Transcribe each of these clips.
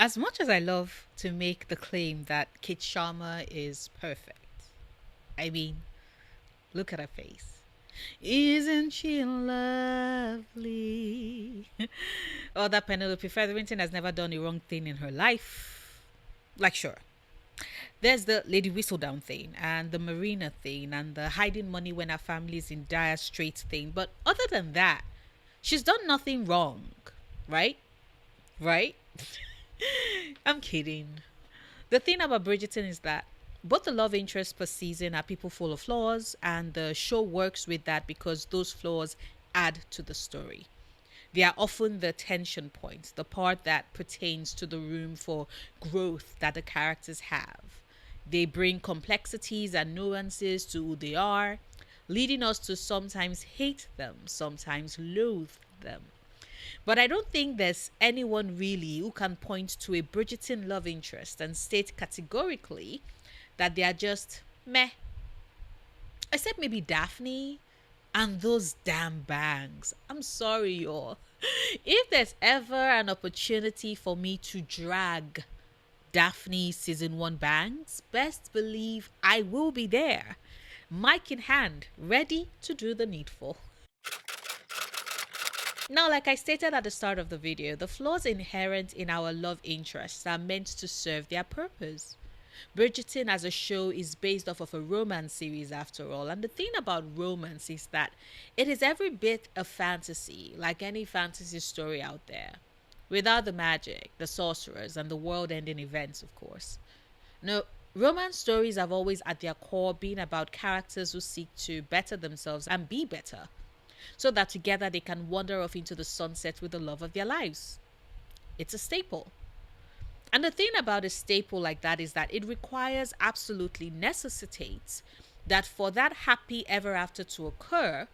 As much as I love to make the claim that Kate Sharma is perfect, I mean, look at her face. Isn't she lovely? Or that Penelope Featherington has never done a wrong thing in her life. Like, sure, there's the Lady Whistledown thing, and the Marina thing, and the hiding money when her family's in dire straits thing. But other than that, she's done nothing wrong, right? Right? I'm kidding. The thing about Bridgerton is that both the love interests per season are people full of flaws, and the show works with that because those flaws add to the story. They are often the tension points, the part that pertains to the room for growth that the characters have. They bring complexities and nuances to who they are, leading us to sometimes hate them, sometimes loathe them. But I don't think there's anyone really who can point to a Bridgerton love interest and state categorically that they are just meh. Except maybe Daphne and those damn bangs. I'm sorry, y'all. If there's ever an opportunity for me to drag Daphne season 1 bangs, best believe I will be there. Mic in hand, ready to do the needful. Now, like I stated at the start of the video, the flaws inherent in our love interests are meant to serve their purpose. Bridgerton as a show is based off of a romance series after all, and the thing about romance is that it is every bit a fantasy, like any fantasy story out there, without the magic, the sorcerers, and the world ending events, of course. No, romance stories have always at their core been about characters who seek to better themselves and be better so that together they can wander off into the sunset with the love of their lives. It's a staple. And the thing about a staple like that is that it requires, absolutely necessitates, that for that happy ever after to occur,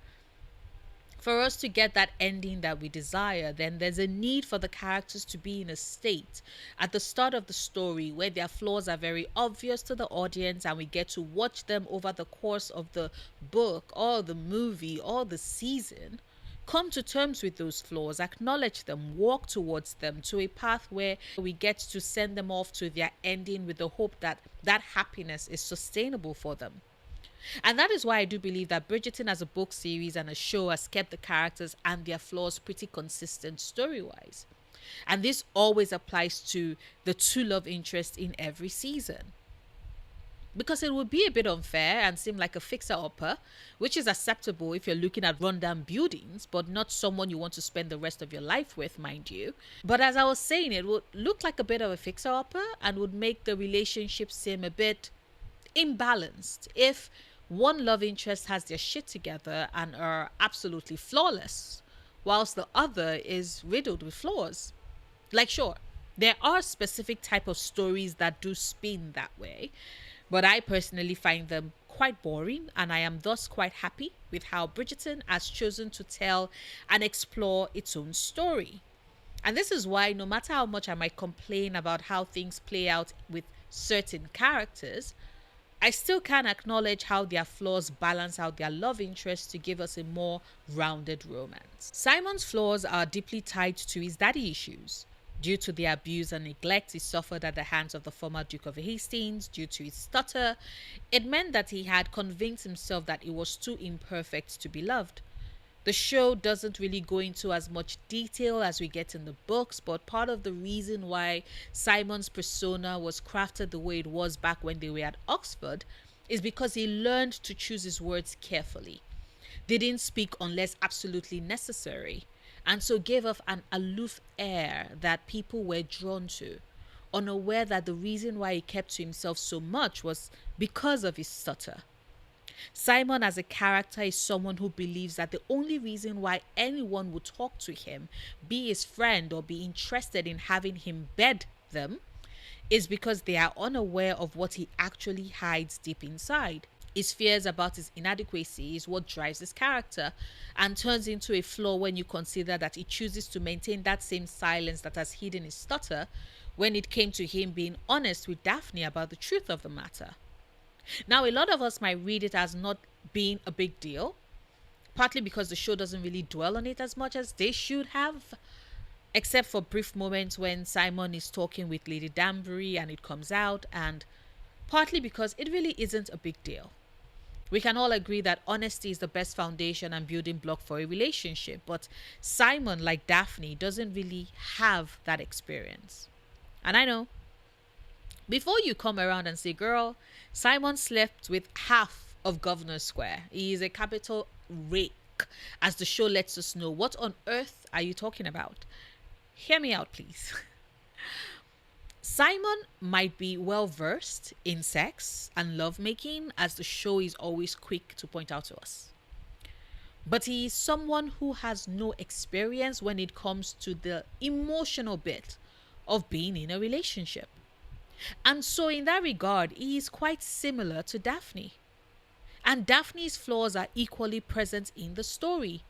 for us to get that ending that we desire, then there's a need for the characters to be in a state at the start of the story where their flaws are very obvious to the audience and we get to watch them over the course of the book or the movie or the season. Come to terms with those flaws, acknowledge them, walk towards them to a path where we get to send them off to their ending with the hope that that happiness is sustainable for them. And that is why I do believe that Bridgerton as a book series and a show has kept the characters and their flaws pretty consistent story wise. And this always applies to the two love interests in every season. Because it would be a bit unfair and seem like a fixer upper, which is acceptable if you're looking at rundown buildings, but not someone you want to spend the rest of your life with, mind you. But as I was saying, it would look like a bit of a fixer upper and would make the relationship seem a bit imbalanced if one love interest has their shit together and are absolutely flawless, whilst the other is riddled with flaws. Like, sure, there are specific type of stories that do spin that way, but I personally find them quite boring, and I am thus quite happy with how Bridgerton has chosen to tell and explore its own story. And this is why, no matter how much I might complain about how things play out with certain characters, I still can acknowledge how their flaws balance out their love interest to give us a more rounded romance. Simon's flaws are deeply tied to his daddy issues. Due to the abuse and neglect he suffered at the hands of the former Duke of Hastings, due to his stutter, it meant that he had convinced himself that he was too imperfect to be loved. The show doesn't really go into as much detail as we get in the books, but part of the reason why Simon's persona was crafted the way it was back when they were at Oxford is because he learned to choose his words carefully. They didn't speak unless absolutely necessary, and so gave off an aloof air that people were drawn to, unaware that the reason why he kept to himself so much was because of his stutter. Simon as a character is someone who believes that the only reason why anyone would talk to him, be his friend, or be interested in having him bed them, is because they are unaware of what he actually hides deep inside. His fears about his inadequacy is what drives his character and turns into a flaw when you consider that he chooses to maintain that same silence that has hidden his stutter when it came to him being honest with Daphne about the truth of the matter. Now, a lot of us might read it as not being a big deal, partly because the show doesn't really dwell on it as much as they should have. except for brief moments when Simon is talking with Lady Danbury and it comes out, and partly because it really isn't a big deal. We can all agree that honesty is the best foundation and building block for a relationship, but Simon, like Daphne, doesn't really have that experience. And I know, before you come around and say, girl, Simon slept with half of Governor Square. He is a capital rake, as the show lets us know. What on earth are you talking about? Hear me out, please. Simon might be well versed in sex and lovemaking, as the show is always quick to point out to us. But he is someone who has no experience when it comes to the emotional bit of being in a relationship. And so, in that regard, he is quite similar to Daphne. And Daphne's flaws are equally present in the story.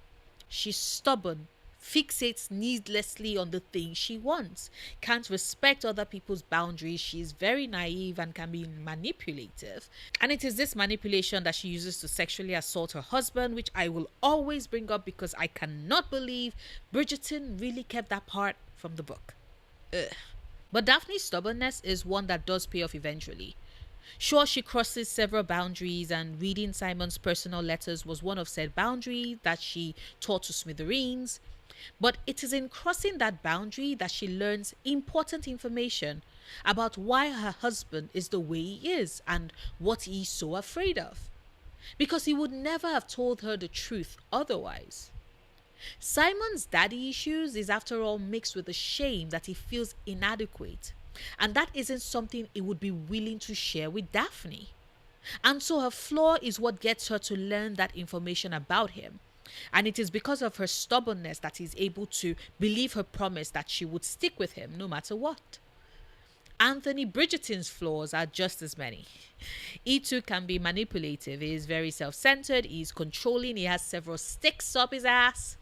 She's stubborn, fixates needlessly on the things she wants, can't respect other people's boundaries. She's very naive and can be manipulative. And it is this manipulation that she uses to sexually assault her husband, which I will always bring up because I cannot believe Bridgerton really kept that part from the book. Ugh. But Daphne's stubbornness is one that does pay off eventually. Sure, she crosses several boundaries, and reading Simon's personal letters was one of said boundaries that she tore to smithereens. But it is in crossing that boundary that she learns important information about why her husband is the way he is and what he's so afraid of. Because he would never have told her the truth otherwise. Simon's daddy issues is, after all, mixed with the shame that he feels inadequate, and that isn't something he would be willing to share with Daphne. And so her flaw is what gets her to learn that information about him. And it is because of her stubbornness that he's able to believe her promise that she would stick with him no matter what. Anthony Bridgerton's flaws are just as many. He too can be manipulative. He is very self-centered. He's controlling. He has several sticks up his ass.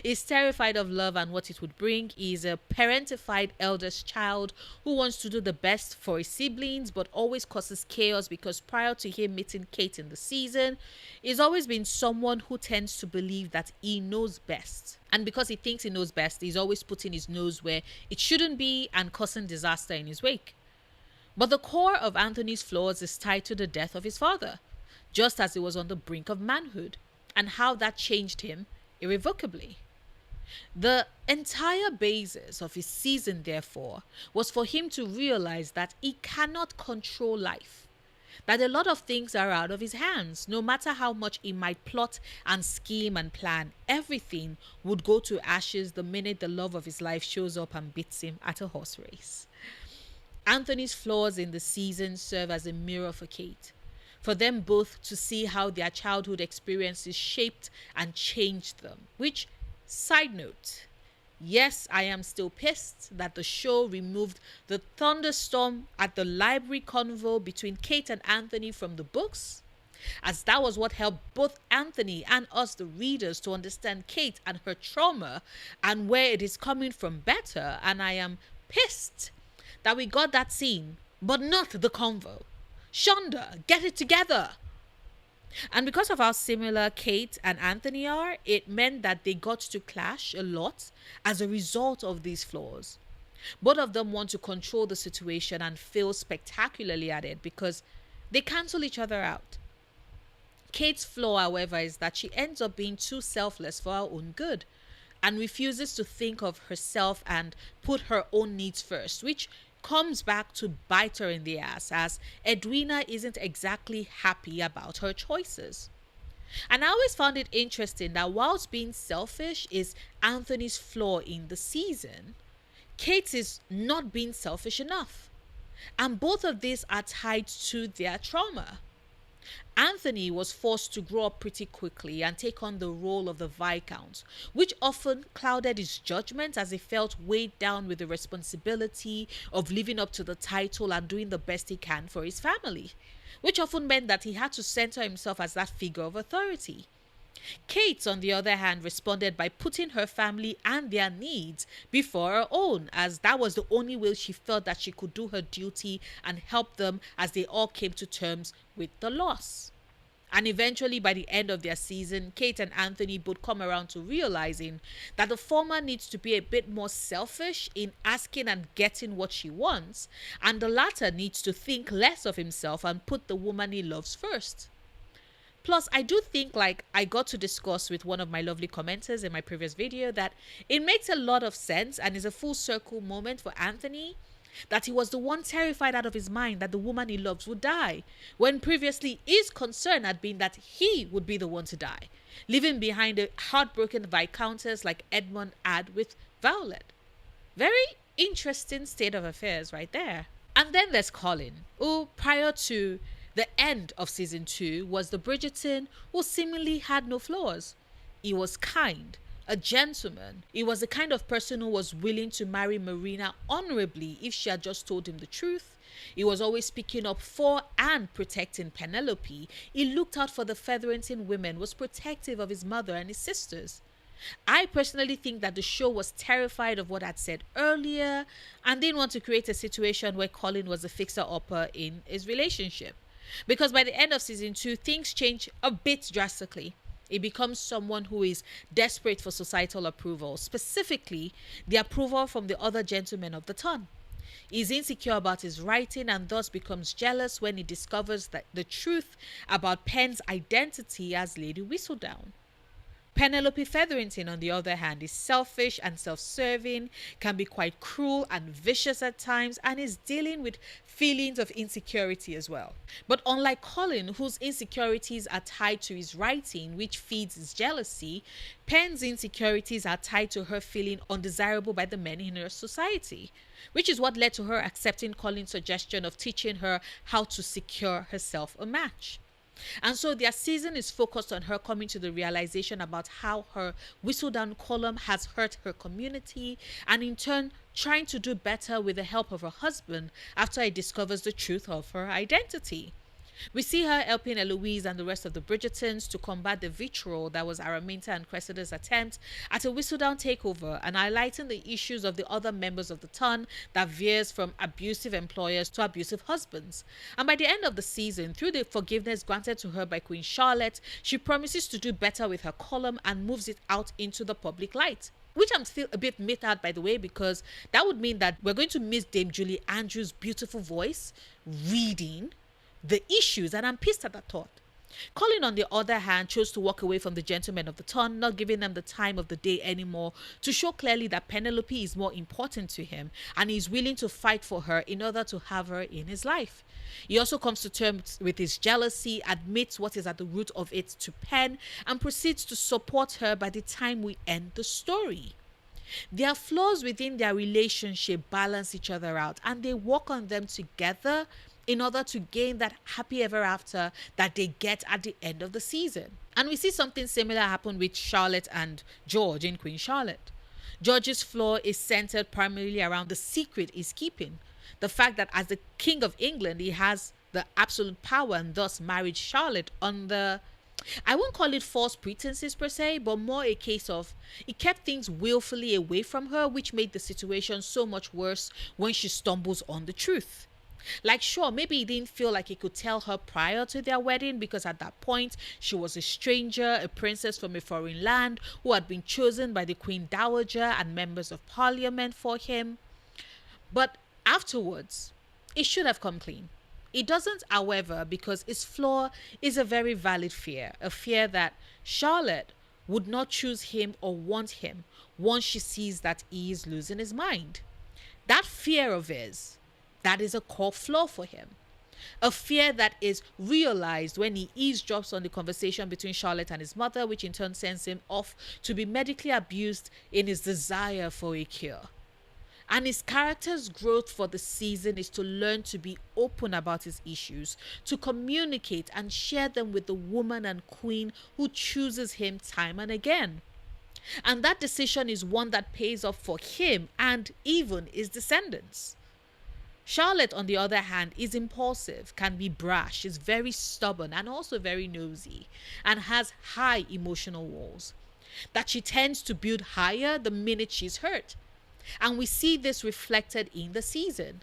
He's terrified of love and what it would bring. He's a parentified eldest child who wants to do the best for his siblings but always causes chaos because prior to him meeting Kate in the season, he's always been someone who tends to believe that he knows best. And because he thinks he knows best, he's always putting his nose where it shouldn't be and causing disaster in his wake. But the core of Anthony's flaws is tied to the death of his father, just as he was on the brink of manhood, and how that changed him irrevocably. The entire basis of his season, therefore, was for him to realize that he cannot control life, that a lot of things are out of his hands. No matter how much he might plot and scheme and plan, everything would go to ashes the minute the love of his life shows up and beats him at a horse race. Anthony's flaws in the season serve as a mirror for Kate, for them both to see how their childhood experiences shaped and changed them. Which, side note, yes, I am still pissed that the show removed the thunderstorm at the library convo between Kate and Anthony from the books, as that was what helped both Anthony and us, the readers, to understand Kate and her trauma and where it is coming from better. And I am pissed that we got that scene, but not the convo. Shonda, get it together. And because of how similar Kate and Anthony are, it meant that they got to clash a lot as a result of these flaws. Both of them want to control the situation and fail spectacularly at it because they cancel each other out. Kate's flaw, however, is that she ends up being too selfless for her own good and refuses to think of herself and put her own needs first, which comes back to bite her in the ass, as Edwina isn't exactly happy about her choices. And I always found it interesting that whilst being selfish is Anthony's flaw in the season, Kate is not being selfish enough. And both of these are tied to their trauma. Anthony was forced to grow up pretty quickly and take on the role of the Viscount, which often clouded his judgment as he felt weighed down with the responsibility of living up to the title and doing the best he can for his family, which often meant that he had to center himself as that figure of authority. Kate, on the other hand, responded by putting her family and their needs before her own, as that was the only way she felt that she could do her duty and help them as they all came to terms with the loss. And eventually, by the end of their season, Kate and Anthony both come around to realizing that the former needs to be a bit more selfish in asking and getting what she wants, and the latter needs to think less of himself and put the woman he loves first. Plus, I do think, like I got to discuss with one of my lovely commenters in my previous video, that it makes a lot of sense and is a full circle moment for Anthony, that he was the one terrified out of his mind that the woman he loves would die, when previously his concern had been that he would be the one to die, leaving behind a heartbroken viscountess like Edmund had with Violet. Very interesting state of affairs right there. And then there's Colin, who prior to the end of season 2 was the Bridgerton who seemingly had no flaws. He was kind, a gentleman. He was the kind of person who was willing to marry Marina honorably if she had just told him the truth. He was always speaking up for and protecting Penelope. He looked out for the Featherington women, was protective of his mother and his sisters. I personally think that the show was terrified of what I'd said earlier and didn't want to create a situation where Colin was a fixer-upper in his relationship. Because by the end of season 2, things change a bit drastically. He becomes someone who is desperate for societal approval, specifically the approval from the other gentlemen of the ton. He's insecure about his writing and thus becomes jealous when he discovers that the truth about Pen's identity as Lady Whistledown. Penelope Featherington, on the other hand, is selfish and self-serving, can be quite cruel and vicious at times, and is dealing with feelings of insecurity as well. But unlike Colin, whose insecurities are tied to his writing, which feeds his jealousy, Pen's insecurities are tied to her feeling undesirable by the men in her society, which is what led to her accepting Colin's suggestion of teaching her how to secure herself a match. And so their season is focused on her coming to the realization about how her Whistledown column has hurt her community, and in turn trying to do better with the help of her husband after he discovers the truth of her identity. We see her helping Eloise and the rest of the Bridgertons to combat the vitriol that was Araminta and Cressida's attempt at a Whistledown takeover, and highlighting the issues of the other members of the ton that veers from abusive employers to abusive husbands. And by the end of the season, through the forgiveness granted to her by Queen Charlotte, she promises to do better with her column and moves it out into the public light. Which I'm still a bit miffed at, by the way, because that would mean that we're going to miss Dame Julie Andrews' beautiful voice reading the issues, and I'm pissed at that thought. Colin, on the other hand, chose to walk away from the gentlemen of the ton, not giving them the time of the day anymore, to show clearly that Penelope is more important to him and he's willing to fight for her in order to have her in his life. He also comes to terms with his jealousy, admits what is at the root of it to Pen, and proceeds to support her by the time we end the story. Their flaws within their relationship balance each other out, and they work on them together in order to gain that happy ever after that they get at the end of the season. And we see something similar happen with Charlotte and George in Queen Charlotte. George's flaw is centered primarily around the secret he's keeping. The fact that as the King of England, he has the absolute power and thus married Charlotte under, I won't call it false pretenses per se, but more a case of he kept things willfully away from her, which made the situation so much worse when she stumbles on the truth. Like, sure, maybe he didn't feel like he could tell her prior to their wedding because at that point she was a stranger, a princess from a foreign land who had been chosen by the Queen Dowager and members of Parliament for him. But afterwards, it should have come clean. It doesn't, however, because his flaw is a very valid fear, a fear that Charlotte would not choose him or want him once she sees that he is losing his mind. That fear of his, that is a core flaw for him. A fear that is realized when he eavesdrops on the conversation between Charlotte and his mother, which in turn sends him off to be medically abused in his desire for a cure. And his character's growth for the season is to learn to be open about his issues, to communicate and share them with the woman and queen who chooses him time and again. And that decision is one that pays off for him and even his descendants. Charlotte, on the other hand, is impulsive, can be brash, is very stubborn and also very nosy, and has high emotional walls that she tends to build higher the minute she's hurt. And we see this reflected in the season.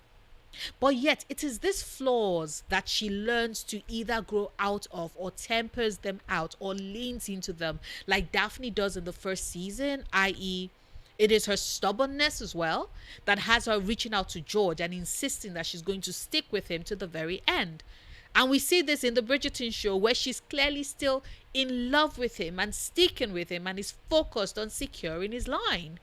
But yet, it is these flaws that she learns to either grow out of or tempers them out or leans into them, like Daphne does in the first season, i.e., it is her stubbornness as well that has her reaching out to George and insisting that she's going to stick with him to the very end. And we see this in the Bridgerton show where she's clearly still in love with him and sticking with him and is focused on securing his line.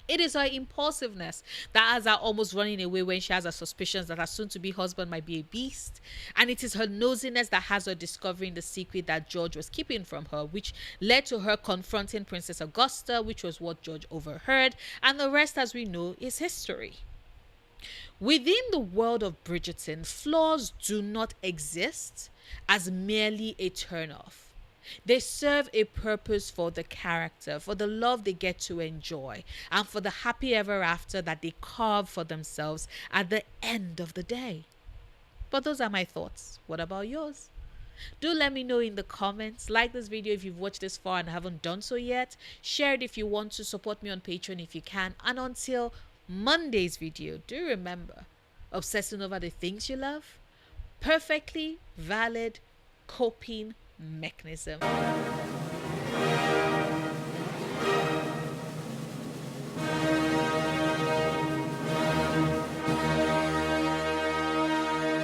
It is her impulsiveness that has her almost running away when she has her suspicions that her soon to be husband might be a beast. And it is her nosiness that has her discovering the secret that George was keeping from her, which led to her confronting Princess Augusta, which was what George overheard. And the rest, as we know, is history. Within the world of Bridgerton, flaws do not exist as merely a turnoff. They serve a purpose for the character, for the love they get to enjoy, and for the happy ever after that they carve for themselves at the end of the day. But those are my thoughts. What about yours? Do let me know in the comments. Like this video if you've watched this far and haven't done so yet. Share it if you want to. Support me on Patreon if you can. And until Monday's video, do remember, obsessing over the things you love, perfectly valid coping mechanism.